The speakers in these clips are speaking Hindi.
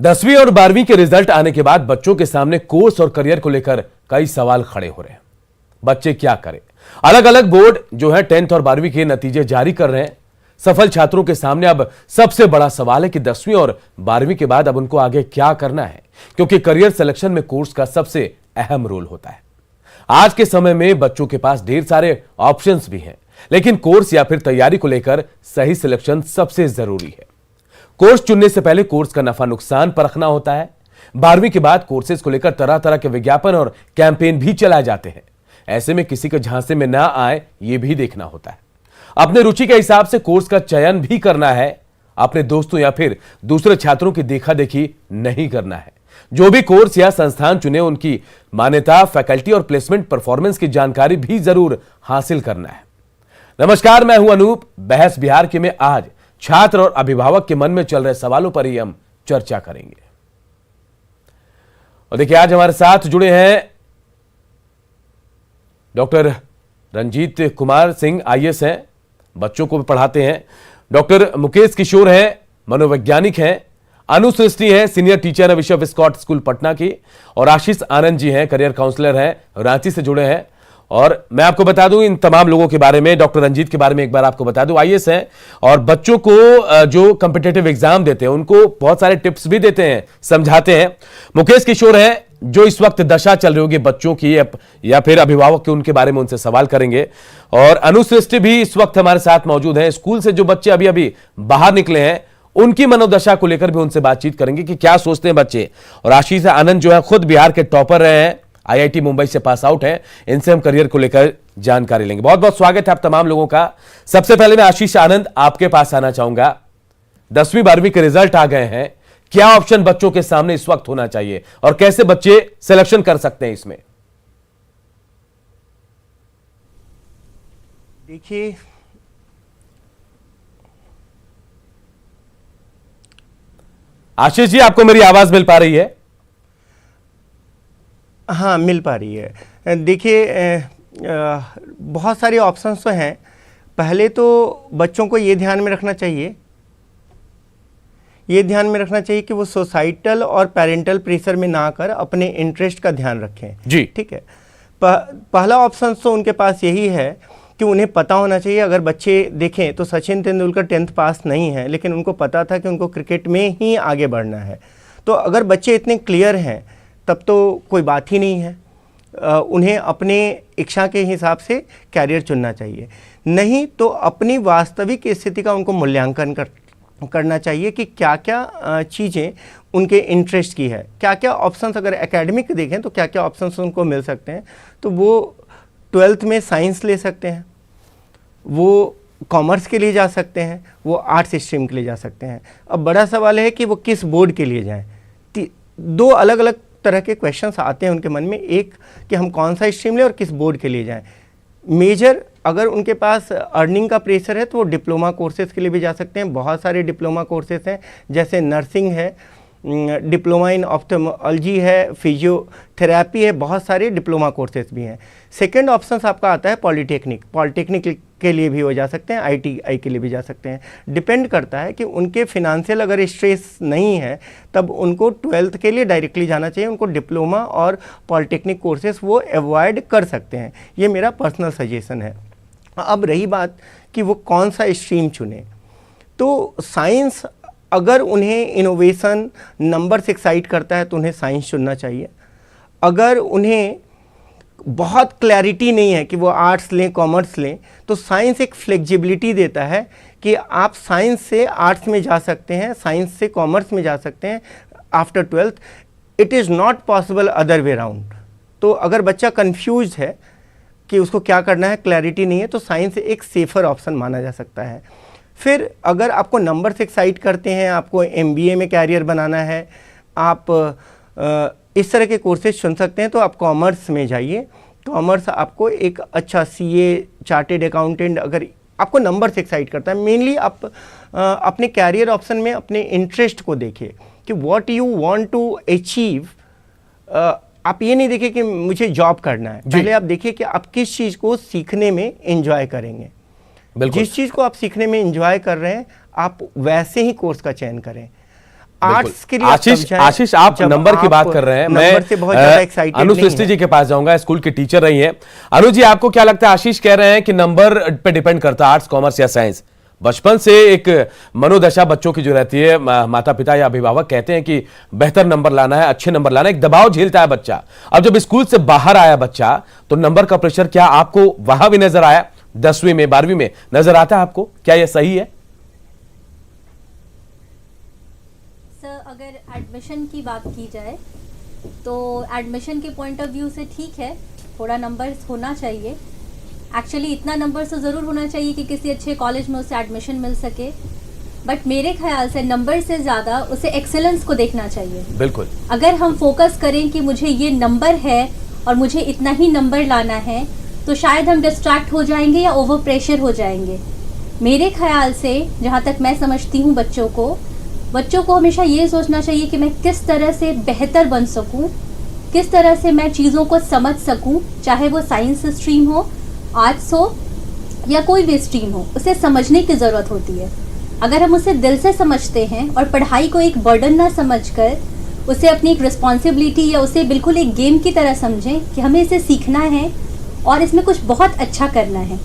10वीं और 12वीं के रिजल्ट आने के बाद बच्चों के सामने कोर्स और करियर को लेकर कई सवाल खड़े हो रहे हैं। बच्चे क्या करें? अलग अलग बोर्ड जो है 10th और 12वीं के नतीजे जारी कर रहे हैं। सफल छात्रों के सामने अब सबसे बड़ा सवाल है कि 10वीं और 12वीं के बाद अब उनको आगे क्या करना है, क्योंकि करियर सिलेक्शन में कोर्स का सबसे अहम रोल होता है। आज के समय में बच्चों के पास ढेर सारे ऑप्शंस भी हैं, लेकिन कोर्स या फिर तैयारी को लेकर सही सिलेक्शन सबसे जरूरी है। कोर्स चुनने से पहले कोर्स का नफा नुकसान परखना होता है। 12वीं के बाद कोर्सेज को लेकर तरह तरह के विज्ञापन और कैंपेन भी चलाए जाते हैं। ऐसे में किसी के झांसे में ना आए ये भी देखना होता है। अपने रुचि के हिसाब से कोर्स का चयन भी करना है। अपने दोस्तों या फिर दूसरे छात्रों की देखा देखी नहीं करना है। जो भी कोर्स या संस्थान चुने उनकी मान्यता, फैकल्टी और प्लेसमेंट परफॉर्मेंस की जानकारी भी जरूर हासिल करना है। नमस्कार, मैं हूं अनूप। बहस बिहार के में आज छात्र और अभिभावक के मन में चल रहे सवालों पर ही हम चर्चा करेंगे। और देखिए, आज हमारे साथ जुड़े हैं डॉक्टर रंजीत कुमार सिंह, आईएएस हैं, बच्चों को भी पढ़ाते हैं। डॉक्टर मुकेश किशोर हैं, मनोवैज्ञानिक हैं। अनु सृष्टि हैं, सीनियर टीचर है विश्व स्कॉट स्कूल पटना की। और आशीष आनंद जी हैं, करियर काउंसलर हैं, रांची से जुड़े हैं। और मैं आपको बता दूं इन तमाम लोगों के बारे में, डॉक्टर रंजीत के बारे में एक बार आपको बता दूं, आईएएस हैं और बच्चों को जो कॉम्पिटिटिव एग्जाम देते हैं उनको बहुत सारे टिप्स भी देते हैं, समझाते हैं। मुकेश किशोर हैं, जो इस वक्त दशा चल रही होगी बच्चों की या फिर अभिभावक की, उनके बारे में उनसे सवाल करेंगे। और अनुसृष्टि भी इस वक्त हमारे साथ मौजूद हैं। स्कूल से जो बच्चे अभी अभी बाहर निकले हैं उनकी मनोदशा को लेकर भी उनसे बातचीत करेंगे कि क्या सोचते हैं बच्चे। और आशीष आनंद जो है खुद बिहार के टॉपर रहे हैं, आईआईटी मुंबई से पास आउट है। इनसे हम करियर को लेकर जानकारी लेंगे। बहुत बहुत स्वागत है आप तमाम लोगों का। सबसे पहले मैं आशीष आनंद आपके पास आना चाहूंगा। 10वीं 12वीं के रिजल्ट आ गए हैं, क्या ऑप्शन बच्चों के सामने इस वक्त होना चाहिए और कैसे बच्चे सिलेक्शन कर सकते हैं इसमें? देखिए, आशीष जी, आपको मेरी आवाज मिल पा रही है? हाँ, मिल पा रही है। देखिए, बहुत सारे ऑप्शंस तो हैं। पहले तो बच्चों को ये ध्यान में रखना चाहिए कि वो सोसाइटल और पेरेंटल प्रेशर में ना आकर अपने इंटरेस्ट का ध्यान रखें जी। ठीक है। पहला ऑप्शन तो उनके पास यही है कि उन्हें पता होना चाहिए। अगर बच्चे देखें तो सचिन तेंदुलकर 10th पास नहीं है, लेकिन उनको पता था कि उनको क्रिकेट में ही आगे बढ़ना है। तो अगर बच्चे इतने क्लियर हैं तब तो कोई बात ही नहीं है। उन्हें अपने इच्छा के हिसाब से कैरियर चुनना चाहिए। नहीं तो अपनी वास्तविक स्थिति का उनको मूल्यांकन करना चाहिए कि क्या क्या चीज़ें उनके इंटरेस्ट की है, क्या क्या ऑप्शंस। अगर एकेडमिक देखें तो क्या क्या ऑप्शंस उनको मिल सकते हैं। तो वो 12th में साइंस ले सकते हैं, वो कॉमर्स के लिए जा सकते हैं, वो आर्ट्स स्ट्रीम के लिए जा सकते हैं। अब बड़ा सवाल है कि वो किस बोर्ड के लिए जाएं। दो अलग अलग तरह के क्वेश्चंस आते हैं उनके मन में। एक कि हम कौन सा स्ट्रीम लें और किस बोर्ड के लिए जाएं। मेजर अगर उनके पास अर्निंग का प्रेशर है तो वो डिप्लोमा कोर्सेज़ के लिए भी जा सकते हैं। बहुत सारे डिप्लोमा कोर्सेज़ हैं, जैसे नर्सिंग है, डिप्लोमा इन ऑप्थेमोलॉजी है, फिजियोथेरेपी है, बहुत सारे डिप्लोमा कोर्सेज़ भी हैं। सेकंड ऑप्शन आपका आता है पॉलिटेक्निक के लिए भी हो जा सकते हैं, आईटीआई के लिए भी जा सकते हैं। डिपेंड करता है कि उनके फिनेंशियल अगर स्ट्रेस नहीं है तब उनको 12th के लिए डायरेक्टली जाना चाहिए। उनको डिप्लोमा और पॉलिटेक्निक कोर्सेज़ वो अवॉइड कर सकते हैं। ये मेरा पर्सनल सजेशन है। अब रही बात कि वो कौन सा स्ट्रीम चुने, तो साइंस अगर उन्हें इनोवेशन नंबर से एक्साइट करता है तो उन्हें साइंस चुनना चाहिए। अगर उन्हें बहुत क्लैरिटी नहीं है कि वो आर्ट्स लें कॉमर्स लें, तो साइंस एक फ्लेक्सिबिलिटी देता है कि आप साइंस से आर्ट्स में जा सकते हैं, साइंस से कॉमर्स में जा सकते हैं after 12th। It is not possible other way round. तो अगर बच्चा कंफ्यूज है कि उसको क्या करना है, क्लैरिटी नहीं है, तो साइंस एक सेफर ऑप्शन माना जा सकता है। फिर अगर आपको नंबर से एक्साइट करते हैं, आपको एमबीए में कैरियर बनाना है, आप इस तरह के कोर्सेज चुन सकते हैं, तो आप कॉमर्स में जाइए। कॉमर्स आपको एक अच्छा सीए, चार्टेड अकाउंटेंट, अगर आपको नंबर से एक्साइट करता है। मेनली आप अपने कैरियर ऑप्शन में अपने इंटरेस्ट को देखिए कि what you want to achieve. आप ये नहीं देखिए कि मुझे जॉब करना है, पहले आप देखिए कि आप किस चीज़ को सीखने में एंजॉय करेंगे। जिस चीज़ को आप सीखने में एंजॉय कर रहे हैं आप वैसे ही कोर्स का चयन करें। आर्ट्स के लिए आशीष आप नंबर की बात कर रहे हैं, मैं से बहुत ज्यादा एक्साइटेड अनु सृष्टि जी के पास जाऊंगा, स्कूल के टीचर रही हैं। अनु जी, आपको क्या लगता है? आशीष कह रहे हैं कि नंबर पे डिपेंड करता है, आर्ट्स, कॉमर्स या साइंस। बचपन से एक मनोदशा बच्चों की जो रहती है, माता पिता या अभिभावक कहते हैं कि बेहतर नंबर लाना है, अच्छे नंबर लाना है, एक दबाव झेलता है बच्चा। अब जब स्कूल से बाहर आया बच्चा, तो नंबर का प्रेशर क्या आपको वहां भी नजर आया? 10वीं में, 12वीं में नजर आता है आपको? क्या यह सही है? अगर एडमिशन की बात की जाए तो एडमिशन के पॉइंट ऑफ व्यू से ठीक है, थोड़ा नंबर्स होना चाहिए। एक्चुअली इतना नंबर तो ज़रूर होना चाहिए कि किसी अच्छे कॉलेज में उसे एडमिशन मिल सके, बट मेरे ख्याल से नंबर से ज़्यादा उसे एक्सेलेंस को देखना चाहिए। बिल्कुल। अगर हम फोकस करें कि मुझे ये नंबर है और मुझे इतना ही नंबर लाना है, तो शायद हम डिस्ट्रैक्ट हो जाएंगे या ओवर प्रेशर हो जाएंगे। मेरे ख्याल से जहाँ तक मैं समझती हूँ, बच्चों को हमेशा ये सोचना चाहिए कि मैं किस तरह से बेहतर बन सकूं, किस तरह से मैं चीज़ों को समझ सकूं, चाहे वो साइंस स्ट्रीम हो, आर्ट्स हो या कोई भी स्ट्रीम हो, उसे समझने की ज़रूरत होती है। अगर हम उसे दिल से समझते हैं और पढ़ाई को एक बर्डन ना समझकर उसे अपनी एक रिस्पॉन्सिबिलिटी या उसे बिल्कुल एक गेम की तरह समझें कि हमें इसे सीखना है और इसमें कुछ बहुत अच्छा करना है,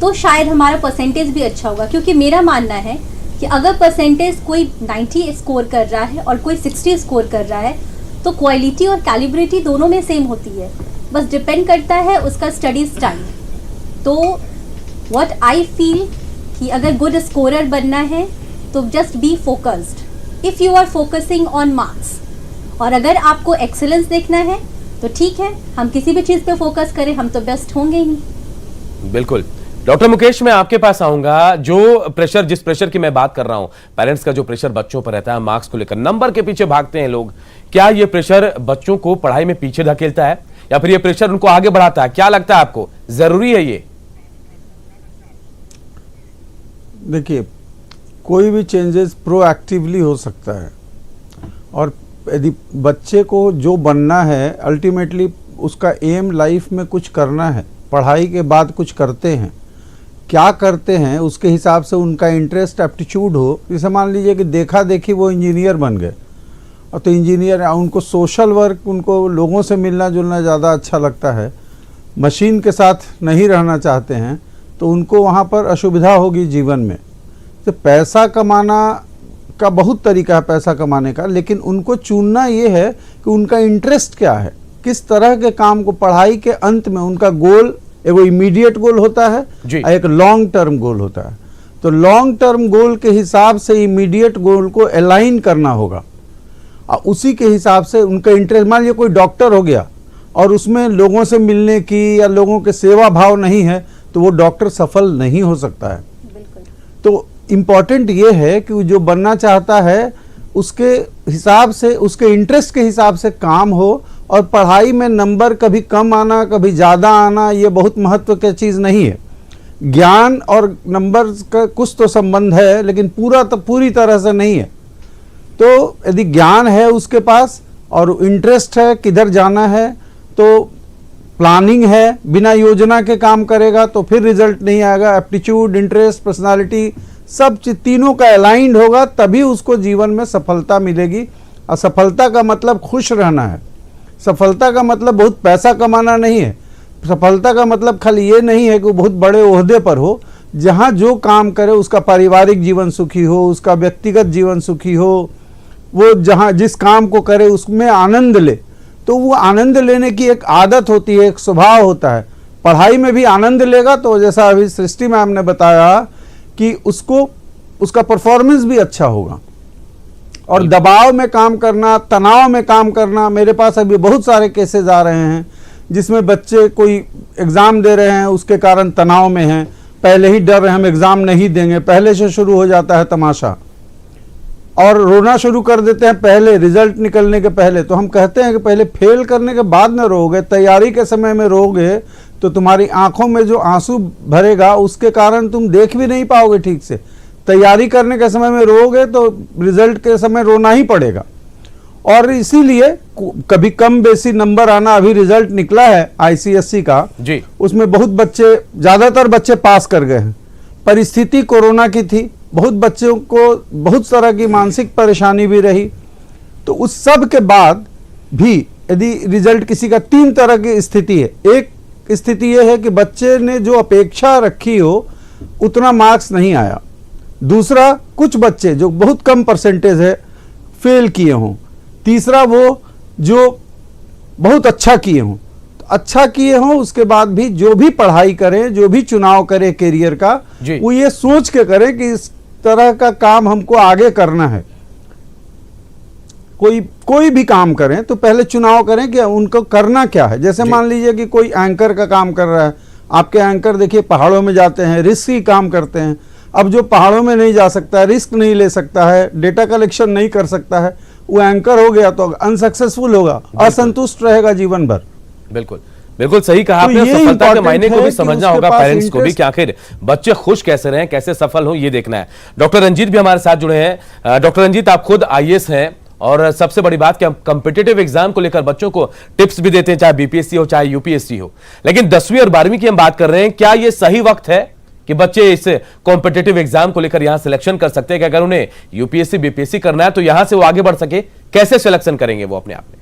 तो शायद हमारा परसेंटेज भी अच्छा होगा। क्योंकि मेरा मानना है कि अगर परसेंटेज कोई 90 स्कोर कर रहा है और कोई 60 स्कोर कर रहा है, तो क्वालिटी और कैलिब्रिटी दोनों में सेम होती है, बस डिपेंड करता है उसका स्टडी स्टाइल। तो व्हाट आई फील कि अगर गुड स्कोरर बनना है तो just be focused. If you are focusing on marks, और अगर आपको एक्सेलेंस देखना है तो ठीक है, हम किसी भी चीज़ पे फोकस करें, हम तो बेस्ट होंगे ही। बिल्कुल। डॉक्टर मुकेश, मैं आपके पास आऊंगा। जो प्रेशर, जिस प्रेशर की मैं बात कर रहा हूं, पेरेंट्स का जो प्रेशर बच्चों पर रहता है मार्क्स को लेकर, नंबर के पीछे भागते हैं लोग, क्या ये प्रेशर बच्चों को पढ़ाई में पीछे धकेलता है या फिर ये प्रेशर उनको आगे बढ़ाता है? क्या लगता है आपको, जरूरी है ये? देखिए, कोई भी चेंजेस प्रोएक्टिवली हो सकता है, और यदि बच्चे को जो बनना है, अल्टीमेटली उसका एम लाइफ में कुछ करना है, पढ़ाई के बाद कुछ करते हैं, क्या करते हैं उसके हिसाब से उनका इंटरेस्ट, एप्टीट्यूड हो। जैसे मान लीजिए कि देखा देखी वो इंजीनियर बन गए, और तो इंजीनियर, उनको सोशल वर्क, उनको लोगों से मिलना जुलना ज़्यादा अच्छा लगता है, मशीन के साथ नहीं रहना चाहते हैं, तो उनको वहाँ पर असुविधा होगी जीवन में। तो पैसा कमाना का बहुत तरीका है पैसा कमाने का, लेकिन उनको चुनना ये है कि उनका इंटरेस्ट क्या है, किस तरह के काम को। पढ़ाई के अंत में उनका गोल, एगो इमीडिएट गोल होता है और एक लॉन्ग टर्म गोल होता है। तो लॉन्ग टर्म गोल के हिसाब से इमीडिएट गोल को अलाइन करना होगा, और उसी के हिसाब से उनका इंटरेस्ट। मान लीजिए कोई डॉक्टर हो गया और उसमें लोगों से मिलने की या लोगों के सेवा भाव नहीं है, तो वो डॉक्टर सफल नहीं हो सकता है। तो इम्पॉर्टेंट ये है कि जो बनना चाहता है उसके हिसाब से, उसके इंटरेस्ट के हिसाब से काम हो, और पढ़ाई में नंबर कभी कम आना कभी ज़्यादा आना ये बहुत महत्व की चीज़ नहीं है। ज्ञान और नंबर का कुछ तो संबंध है, लेकिन पूरी तरह से नहीं है। तो यदि ज्ञान है उसके पास और इंटरेस्ट है किधर जाना है, तो प्लानिंग है, बिना योजना के काम करेगा तो फिर रिजल्ट नहीं आएगा। एप्टीट्यूड, इंटरेस्ट, पर्सनालिटी, सब तीनों का अलाइंड होगा, तभी उसको जीवन में सफलता मिलेगी। और सफलता का मतलब खुश रहना है, सफलता का मतलब बहुत पैसा कमाना नहीं है, सफलता का मतलब खाली ये नहीं है कि वो बहुत बड़े ओहदे पर हो। जहाँ जो काम करे उसका पारिवारिक जीवन सुखी हो, उसका व्यक्तिगत जीवन सुखी हो, वो जहाँ जिस काम को करे उसमें आनंद ले। तो वो आनंद लेने की एक आदत होती है, एक स्वभाव होता है। पढ़ाई में भी आनंद लेगा तो जैसा अभी सृष्टि मैम ने बताया कि उसको, उसका परफॉर्मेंस भी अच्छा होगा। और दबाव में काम करना, तनाव में काम करना, मेरे पास अभी बहुत सारे केसेस आ रहे हैं जिसमें बच्चे कोई एग्ज़ाम दे रहे हैं, उसके कारण तनाव में हैं, पहले ही डर रहे हम एग्ज़ाम नहीं देंगे, पहले से शुरू हो जाता है तमाशा, और रोना शुरू कर देते हैं पहले रिजल्ट निकलने के पहले। तो हम कहते हैं कि पहले फेल करने के बाद में रोगे, तैयारी के समय में रोगे तो तुम्हारी आंखों में जो आंसू भरेगा उसके कारण तुम देख भी नहीं पाओगे ठीक से। तैयारी करने के समय में रोगे तो रिजल्ट के समय रोना ही पड़ेगा। और इसीलिए कभी कम बेसी नंबर आना, अभी रिजल्ट निकला है आईसीएसई का जी, उसमें बहुत बच्चे, ज़्यादातर बच्चे पास कर गए हैं। परिस्थिति कोरोना की थी, बहुत बच्चों को बहुत तरह की मानसिक परेशानी भी रही। तो उस सब के बाद भी यदि रिजल्ट किसी का 3 तरह की स्थिति है। एक स्थिति यह है कि बच्चे ने जो अपेक्षा रखी हो उतना मार्क्स नहीं आया। दूसरा, कुछ बच्चे जो बहुत कम परसेंटेज है फेल किए हों। तीसरा, वो जो बहुत अच्छा किए हों। अच्छा किए हों उसके बाद भी जो भी पढ़ाई करें, जो भी चुनाव करें करियर का, वो ये सोच के करें कि इस तरह का काम हमको आगे करना है। कोई भी काम करें तो पहले चुनाव करें कि उनको करना क्या है। जैसे मान लीजिए कि कोई एंकर का काम कर रहा है, आपके एंकर देखिए पहाड़ों में जाते हैं, रिस्की काम करते हैं। अब जो पहाड़ों में नहीं जा सकता है, रिस्क नहीं ले सकता है, डेटा कलेक्शन नहीं कर सकता है, वो एंकर हो गया तो अनसक्सेसफुल होगा, असंतुष्ट रहेगा जीवन भर। बिल्कुल बिल्कुल सही कहा आपने। सफलता के मायने को भी समझना होगा पेरेंट्स को भी कि आखिर बच्चे खुश कैसे रहें, कैसे सफल हों, ये देखना है। डॉक्टर रंजीत भी हमारे साथ जुड़े हैं। डॉक्टर रंजीत, आप खुद आईएएस हैं और सबसे बड़ी बात कि हम कॉम्पिटिटिव एग्जाम को लेकर बच्चों को टिप्स भी देते हैं, चाहे बीपीएससी हो चाहे यूपीएससी हो। लेकिन 10वीं और 12वीं की हम बात कर रहे हैं, क्या ये सही वक्त है कि बच्चे इस कॉम्पिटिटिव एग्जाम को लेकर यहां सिलेक्शन कर सकते हैं कि अगर उन्हें यूपीएससी बीपीएससी करना है तो यहां से वो आगे बढ़ सके? कैसे सिलेक्शन करेंगे वो अपने आप में?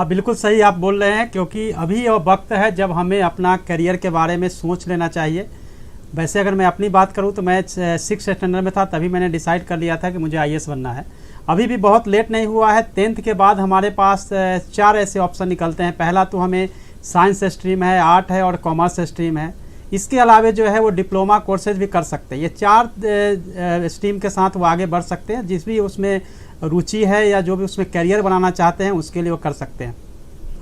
बिल्कुल सही आप बोल रहे हैं, क्योंकि अभी वो वक्त है जब हमें अपना करियर के बारे में सोच लेना चाहिए। वैसे अगर मैं अपनी बात करूं तो मैं 6th स्टैंडर्ड में था, तभी मैंने डिसाइड कर लिया था कि मुझे आईएएस बनना है। अभी भी बहुत लेट नहीं हुआ है। 10th के बाद हमारे पास 4 ऐसे ऑप्शन निकलते हैं। पहला तो हमें साइंस स्ट्रीम है, आर्ट है और कॉमर्स स्ट्रीम है। इसके अलावा जो है वो डिप्लोमा कोर्सेज भी कर सकते हैं। ये 4 स्ट्रीम के साथ वो आगे बढ़ सकते हैं। जिस भी उसमें रुचि है या जो भी उसमें करियर बनाना चाहते हैं उसके लिए वो कर सकते हैं।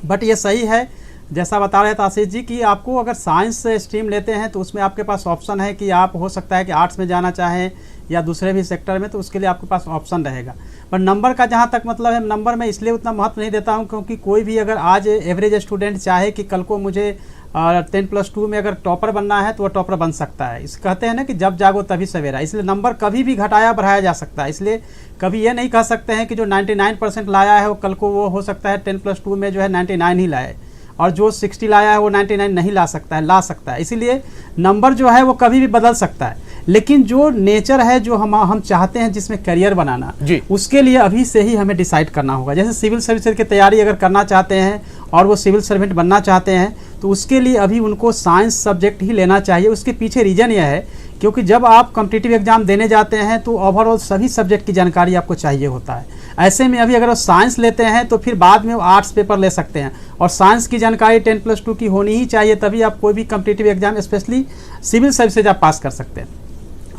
बट ये सही है, जैसा बता रहे थे आशीष जी, कि आपको अगर साइंस स्ट्रीम लेते हैं तो उसमें आपके पास ऑप्शन है कि आप हो सकता है कि आर्ट्स में जाना चाहें या दूसरे भी सेक्टर में, तो उसके लिए आपके पास ऑप्शन रहेगा। पर नंबर का जहाँ तक मतलब है, नंबर में इसलिए उतना महत्व नहीं देता हूँ क्योंकि कोई भी अगर आज एवरेज स्टूडेंट चाहे कि कल को मुझे 10+2 में अगर टॉपर बनना है तो वह टॉपर बन सकता है। इस कहते हैं ना कि जब जागो तभी सवेरा, इसलिए नंबर कभी भी घटाया बढ़ाया जा सकता है। इसलिए कभी ये नहीं कह सकते हैं कि जो 99% लाया है वो कल को वो हो सकता है 10+2 में जो है 99 ही लाए, और जो 60 लाया है वो 99 नहीं ला सकता है, ला सकता है। इसीलिए नंबर जो है वो कभी भी बदल सकता है, लेकिन जो नेचर है जो हम चाहते हैं जिसमें करियर बनाना, उसके लिए अभी से ही हमें डिसाइड करना होगा। जैसे सिविल सर्विसेज की तैयारी अगर करना चाहते हैं और वो सिविल सर्वेंट बनना चाहते हैं तो उसके लिए अभी उनको साइंस सब्जेक्ट ही लेना चाहिए। उसके पीछे रीज़न यह है क्योंकि जब आप कॉम्पिटिटिव एग्जाम देने जाते हैं तो ओवरऑल सभी सब्जेक्ट की जानकारी आपको चाहिए होता है। ऐसे में अभी अगर वो साइंस लेते हैं तो फिर बाद में वो आर्ट्स पेपर ले सकते हैं, और साइंस की जानकारी 10+2 की होनी ही चाहिए, तभी आप कोई भी competitive exam specially civil services आप पास कर सकते हैं।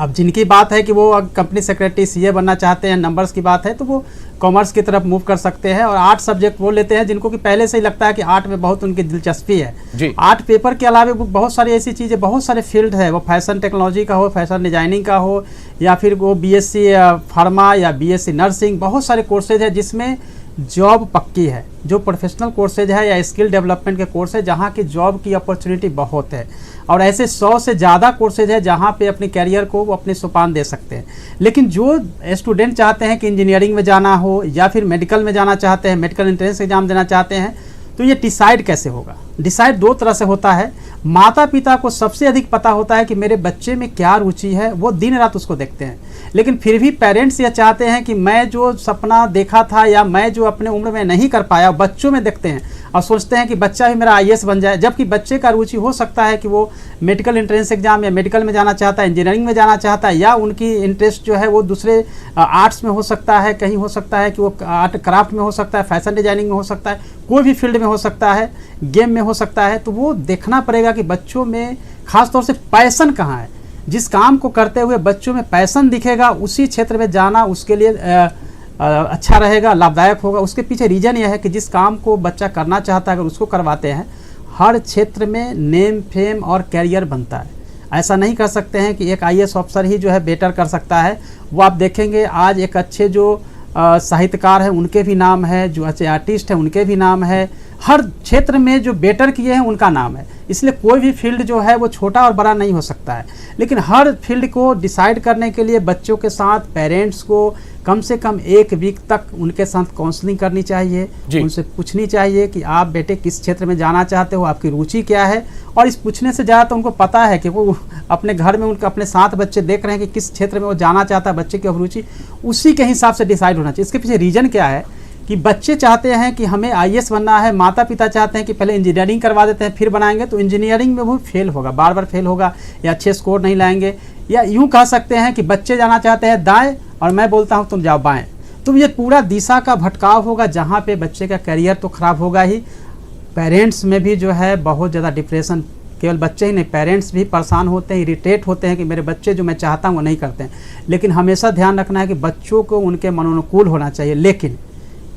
अब जिनकी बात है कि वो कंपनी सेक्रेटरी सीए बनना चाहते हैं, नंबर्स की बात है, तो वो कॉमर्स की तरफ मूव कर सकते हैं। और आर्ट सब्जेक्ट वो लेते हैं जिनको कि पहले से ही लगता है कि आर्ट में बहुत उनकी दिलचस्पी है। आर्ट पेपर के अलावा बहुत सारी ऐसी चीज़ें, बहुत सारे फील्ड है, वो फैशन टेक्नोलॉजी का हो, फैशन डिजाइनिंग का हो, या फिर वो बीएससी फार्मा या बीएससी नर्सिंग, बहुत सारे कोर्सेज है जिसमें जॉब पक्की है। जो प्रोफेशनल कोर्सेज है या स्किल डेवलपमेंट के कोर्स है जहाँ की जॉब की अपॉर्चुनिटी बहुत है, और ऐसे 100 से ज़्यादा कोर्सेज है जहाँ पे अपने कैरियर को वो अपने सोपान दे सकते हैं। लेकिन जो स्टूडेंट चाहते हैं कि इंजीनियरिंग में जाना हो या फिर मेडिकल में जाना चाहते हैं, मेडिकल एंट्रेंस एग्जाम देना चाहते हैं, तो ये डिसाइड कैसे होगा? डिसाइड 2 तरह से होता है। माता पिता को सबसे अधिक पता होता है कि मेरे बच्चे में क्या रुचि है, वो दिन रात उसको देखते हैं। लेकिन फिर भी पेरेंट्स ये चाहते हैं कि मैं जो सपना देखा था या मैं जो अपने उम्र में नहीं कर पाया, बच्चों में देखते हैं और सोचते हैं कि बच्चा भी मेरा आईएएस बन जाए। जबकि बच्चे का रुचि हो सकता है कि वो मेडिकल एंट्रेंस एग्जाम या मेडिकल में जाना चाहता है, इंजीनियरिंग में जाना चाहता है, या उनकी इंटरेस्ट जो है वो दूसरे आर्ट्स में हो सकता है, कहीं हो सकता है कि वो आर्ट क्राफ्ट में हो सकता है, फैशन डिजाइनिंग में हो सकता है, कोई भी फील्ड में हो सकता है, गेम में हो सकता है। तो वो देखना पड़ेगा कि बच्चों में खास तौर से पैशन कहाँ है। जिस काम को करते हुए बच्चों में पैशन दिखेगा उसी क्षेत्र में जाना उसके लिए अच्छा रहेगा, लाभदायक होगा। उसके पीछे रीजन यह है कि जिस काम को बच्चा करना चाहता है अगर उसको करवाते हैं, हर क्षेत्र में नेम फेम और कैरियर बनता है। ऐसा नहीं कर सकते हैं कि एक आईएएस ऑफिसर ही जो है बेटर कर सकता है। वो आप देखेंगे आज एक अच्छे जो साहित्यकार हैं उनके भी नाम है, जो अच्छे आर्टिस्ट हैं उनके भी नाम है, हर क्षेत्र में जो बेटर किए हैं उनका नाम है। इसलिए कोई भी फील्ड जो है वो छोटा और बड़ा नहीं हो सकता है, लेकिन हर फील्ड को डिसाइड करने के लिए बच्चों के साथ पेरेंट्स को कम से कम 1 वीक तक उनके साथ काउंसलिंग करनी चाहिए, उनसे पूछनी चाहिए कि आप बेटे किस क्षेत्र में जाना चाहते हो, आपकी रुचि क्या है। और इस पूछने से ज़्यादा तो उनको पता है कि वो अपने घर में उनके अपने 7 बच्चे देख रहे हैं कि किस क्षेत्र में वो जाना चाहता है, बच्चे की अभिरुचि उसी के हिसाब से डिसाइड होना चाहिए। इसके पीछे रीज़न क्या है कि बच्चे चाहते हैं कि हमें IAS बनना है, माता पिता चाहते हैं कि पहले इंजीनियरिंग करवा देते हैं फिर बनाएंगे, तो इंजीनियरिंग में वो फेल होगा, बार बार फेल होगा या अच्छे स्कोर नहीं लाएंगे। या यूँ कह सकते हैं कि बच्चे जाना चाहते हैं दाएं और मैं बोलता हूँ तुम जाओ बाएं, तो ये पूरा दिशा का भटकाव होगा, जहाँ पे बच्चे का करियर तो खराब होगा ही, पेरेंट्स में भी जो है बहुत ज़्यादा डिप्रेशन, केवल बच्चे ही नहीं पेरेंट्स भी परेशान होते हैं, इरिटेट होते हैं कि मेरे बच्चे जो मैं चाहता हूँ वो नहीं करते हैं। लेकिन हमेशा ध्यान रखना है कि बच्चों को उनके मनोनुकूल होना चाहिए, लेकिन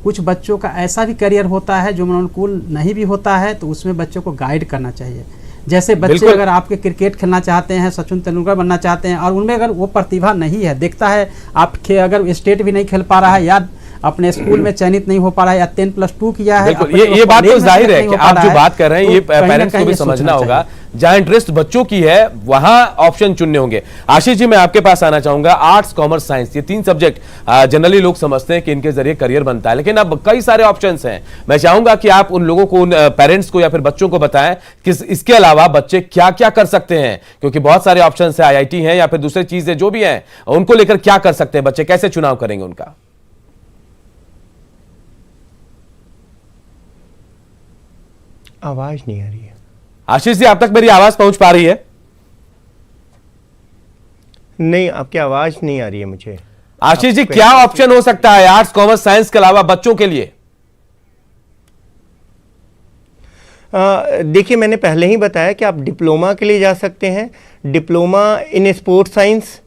कुछ बच्चों का ऐसा भी करियर होता है जो मनोनुकूल नहीं भी होता है, तो उसमें बच्चों को गाइड करना चाहिए। जैसे बच्चे अगर आपके क्रिकेट खेलना चाहते हैं, सचिन तेंदुलकर बनना चाहते हैं और उनमें अगर वो प्रतिभा नहीं है, देखता है आप अगर स्टेट भी नहीं खेल पा रहा है या अपने स्कूल में चयनित नहीं हो पा रहा है या 10+2 किया है, ये बात तो जाहिर है कि आप जो बात कर रहे हैं ये पेरेंट्स को भी समझना होगा, जहां इंटरेस्ट बच्चों की है वहां ऑप्शन चुनने होंगे। आशीष जी, मैं आपके पास आना चाहूंगा। आर्ट्स, कॉमर्स, साइंस, ये 3 सब्जेक्ट जनरली लोग समझते हैं कि इनके जरिए करियर बनता है, लेकिन अब कई सारे ऑप्शंस हैं। मैं चाहूंगा कि आप उन लोगों को, उन पेरेंट्स को या फिर बच्चों को बताएं कि इसके अलावा बच्चे क्या क्या कर सकते हैं, क्योंकि बहुत सारे ऑप्शन है, IIT है या फिर दूसरी चीजें जो भी हैं, उनको लेकर क्या कर सकते हैं बच्चे, कैसे चुनाव करेंगे उनका। आवाज नहीं आ रही है आशीष जी, आप तक मेरी आवाज पहुंच पा रही है? नहीं, आपकी आवाज नहीं आ रही है मुझे। आशीष जी, क्या ऑप्शन हो सकता है आर्ट्स, कॉमर्स, साइंस के अलावा बच्चों के लिए? देखिए, मैंने पहले ही बताया कि आप डिप्लोमा के लिए जा सकते हैं, diploma in sports science,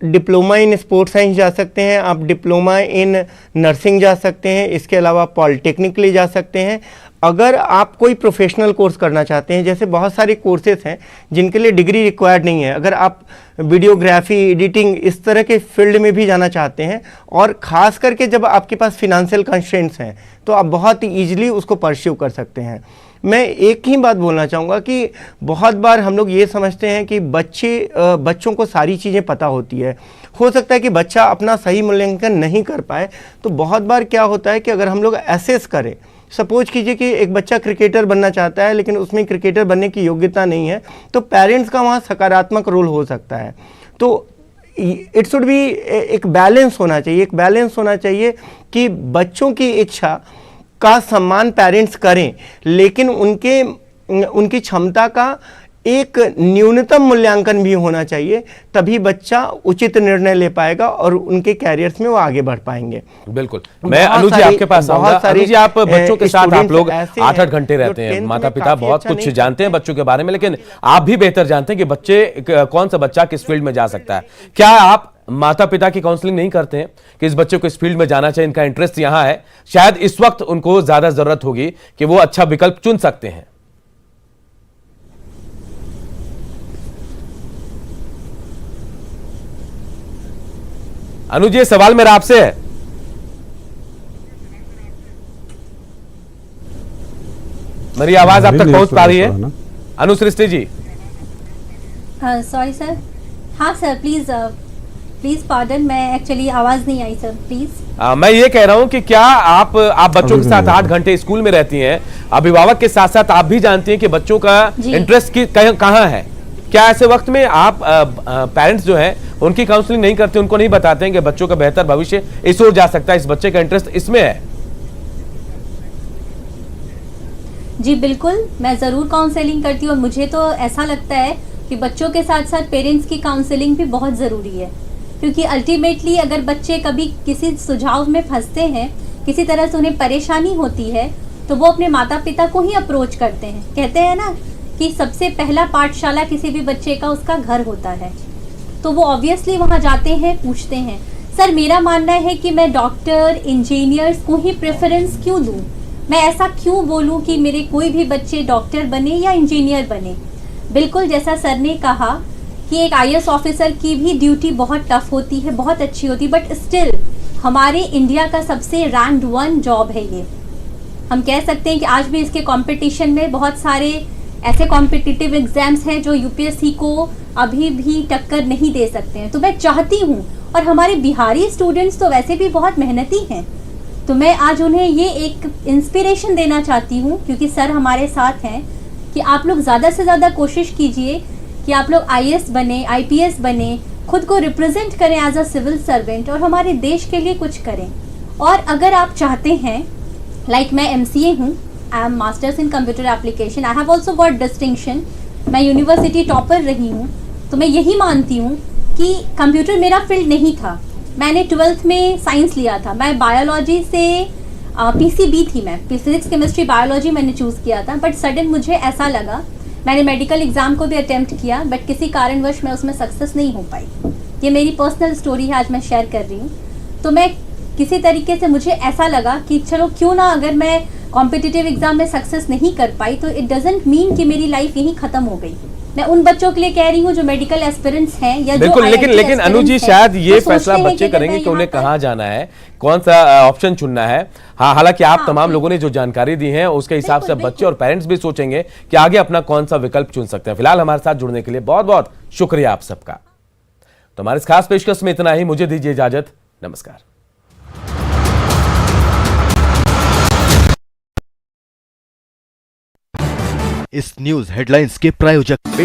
diploma in sports science जा सकते हैं, आप डिप्लोमा इन नर्सिंग जा सकते हैं, इसके अलावा पॉलिटेक्निक के लिए जा सकते हैं। अगर आप कोई प्रोफेशनल कोर्स करना चाहते हैं, जैसे बहुत सारे कोर्सेज हैं जिनके लिए डिग्री रिक्वायर्ड नहीं है, अगर आप वीडियोग्राफी, एडिटिंग, इस तरह के फील्ड में भी जाना चाहते हैं और ख़ास करके जब आपके पास फिनेंशियल कंस्ट्रेंट्स हैं तो आप बहुत ईजिली उसको परस्यू कर सकते हैं। मैं एक ही बात बोलना चाहूँगा कि बहुत बार हम लोग ये समझते हैं कि बच्चों को सारी चीज़ें पता होती है। हो सकता है कि बच्चा अपना सही मूल्यांकन नहीं कर पाए, तो बहुत बार क्या होता है कि अगर हम लोग एसेस करें, सपोज कीजिए कि एक बच्चा क्रिकेटर बनना चाहता है लेकिन उसमें क्रिकेटर बनने की योग्यता नहीं है, तो पेरेंट्स का वहाँ सकारात्मक रोल हो सकता है। तो इट शुड बी एक बैलेंस होना चाहिए, एक बैलेंस होना चाहिए कि बच्चों की इच्छा का सम्मान पेरेंट्स करें, लेकिन उनकी क्षमता का एक न्यूनतम मूल्यांकन भी होना चाहिए, तभी बच्चा उचित निर्णय ले पाएगा और उनके कैरियर्स में वो आगे बढ़ पाएंगे। बिल्कुल। मैं अनुज जी आपके पास आऊंगा। अनुज जी, आप बच्चों के साथ आप लोग 8-8 घंटे रहते हैं, माता पिता बहुत कुछ जानते हैं बच्चों के बारे में, लेकिन आप भी बेहतर जानते हैं कि बच्चे, कौन सा बच्चा किस फील्ड में जा सकता है। क्या आप माता पिता की काउंसलिंग नहीं करते हैं कि इस बच्चे को इस फील्ड में जाना चाहिए, इनका इंटरेस्ट यहां है, शायद इस वक्त उनको ज्यादा जरूरत होगी कि वो अच्छा विकल्प चुन सकते हैं? अनुज, ये सवाल मेरा आपसे है। मेरी आवाज आप तक पहुंच पा रही है? अनु सृष्टि जी। Sorry sir. हाँ सर, प्लीज पार्डन, मैं एक्चुअली आवाज नहीं आई सर, प्लीज। मैं ये कह रहा हूं कि क्या आप बच्चों के साथ 8 घंटे स्कूल में रहती हैं, अभिभावक के साथ साथ आप भी जानती हैं कि बच्चों का इंटरेस्ट कहाँ है, क्या ऐसे वक्त में आप पेरेंट्स जो हैं उनकी काउंसलिंग नहीं करते, उनको नहीं बताते हैं कि बच्चों का बेहतर भविष्य इस ओर जा सकता है, इस बच्चे का इंटरेस्ट इसमें है? जी बिल्कुल, मैं ज़रूर काउंसलिंग करती हूँ और मुझे तो ऐसा लगता है कि बच्चों के साथ साथ पेरेंट्स की काउंसलिंग भी बहुत ज़रूरी है, क्योंकि अल्टीमेटली अगर बच्चे कभी किसी सुझाव में फंसते हैं, किसी तरह से उन्हें परेशानी होती है, तो वो अपने माता पिता को ही अप्रोच करते हैं। कहते हैं ना कि सबसे पहला पाठशाला किसी भी बच्चे का उसका घर होता है, तो वो ऑब्वियसली वहाँ जाते हैं, पूछते हैं। सर, मेरा मानना है कि मैं डॉक्टर, इंजीनियर्स को ही प्रेफरेंस क्यों दूँ, मैं ऐसा क्यों बोलूँ कि मेरे कोई भी बच्चे डॉक्टर बने या इंजीनियर बने। बिल्कुल जैसा सर ने कहा कि एक IAS ऑफिसर की भी ड्यूटी बहुत टफ होती है, बहुत अच्छी होती है, बट स्टिल हमारे इंडिया का सबसे रैंक 1 जॉब है ये। हम कह सकते हैं कि आज भी इसके कंपटीशन में बहुत सारे ऐसे कॉम्पिटिटिव एग्जाम्स हैं जो यूपीएससी को अभी भी टक्कर नहीं दे सकते हैं। तो मैं चाहती हूँ, और हमारे बिहारी स्टूडेंट्स तो वैसे भी बहुत मेहनती हैं, तो मैं आज उन्हें ये एक इंस्पिरेशन देना चाहती हूँ, क्योंकि सर हमारे साथ हैं, कि आप लोग ज़्यादा से ज़्यादा कोशिश कीजिए कि आप लोग आईएएस बने, आईपीएस बने, खुद को रिप्रेजेंट करें एज अ सिविल सर्वेंट और हमारे देश के लिए कुछ करें। और अगर आप चाहते हैं, लाइक मैं एमसीए हूँ, I am masters in computer application, I have also got distinction, मैं यूनिवर्सिटी टॉपर रही हूँ, तो मैं यही मानती हूँ कि कंप्यूटर मेरा फील्ड नहीं था। मैंने 12th में साइंस लिया था, मैं बायोलॉजी से पीसीबी थी, मैं फिजिक्स केमिस्ट्री बायोलॉजी मैंने चूज़ किया था, बट सडन मुझे ऐसा लगा, मैंने मेडिकल एग्ज़ाम को भी अटेम्प्ट किया, बट किसी कारणवश मैं उसमें सक्सेस नहीं हो पाई। ये मेरी पर्सनल स्टोरी है, आज मैं शेयर कर रही हूँ। तो मैं किसी तरीके से मुझे ऐसा लगा कि चलो क्यों ना, अगर मैं कॉम्पिटिटिव एग्जाम में सक्सेस नहीं कर पाई तो इट डजंट मीन कि मेरी लाइफ यहीं खत्म हो गई। मैं उन बच्चों के लिए कह रही हूँ जो मेडिकल एस्पिरेंट्स हैं या बिल्कुल, जो लेकिन अनु जी शायद ये फैसला हैं बच्चे कि करेंगे कि मैं उन्हें यहाँ कहाँ जाना है, कौन सा ऑप्शन चुनना है। हाँ, हालांकि आप तमाम लोगों ने जो जानकारी दी है उसके हिसाब से बच्चे और पेरेंट्स भी सोचेंगे कि आगे अपना कौन सा विकल्प चुन सकते हैं। फिलहाल हमारे साथ जुड़ने के लिए बहुत बहुत शुक्रिया आप सबका। तो हमारे इस खास पेशकश में इतना ही, मुझे दीजिए इजाजत, नमस्कार। इस न्यूज हेडलाइंस के प्रायोजक